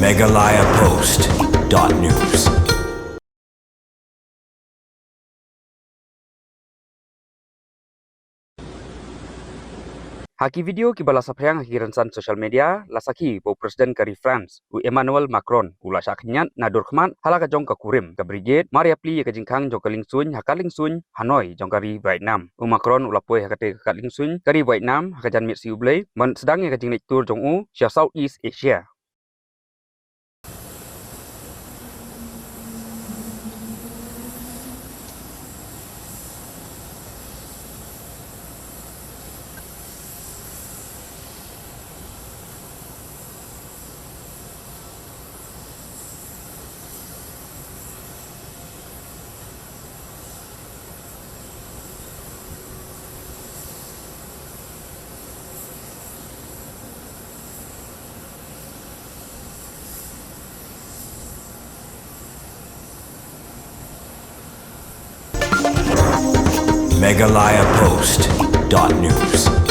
MeghalayaPost.news. Haki video ki bala saprang haki ransan social media lasaki bo presiden kari France u Emmanuel Macron ula syaknyat nadur khman halaka jong ka kurim ka brigade Maria Plie ka Jingkhang Liengsuiñ Haka Liengsuiñ Hanoi jong kari Vietnam u Macron ula poi hakate Haka Liengsuiñ kari Vietnam haka jan mit siu blai man sedang ka jingnik tur jong u Southeast Asia. MeghalayaPost.news.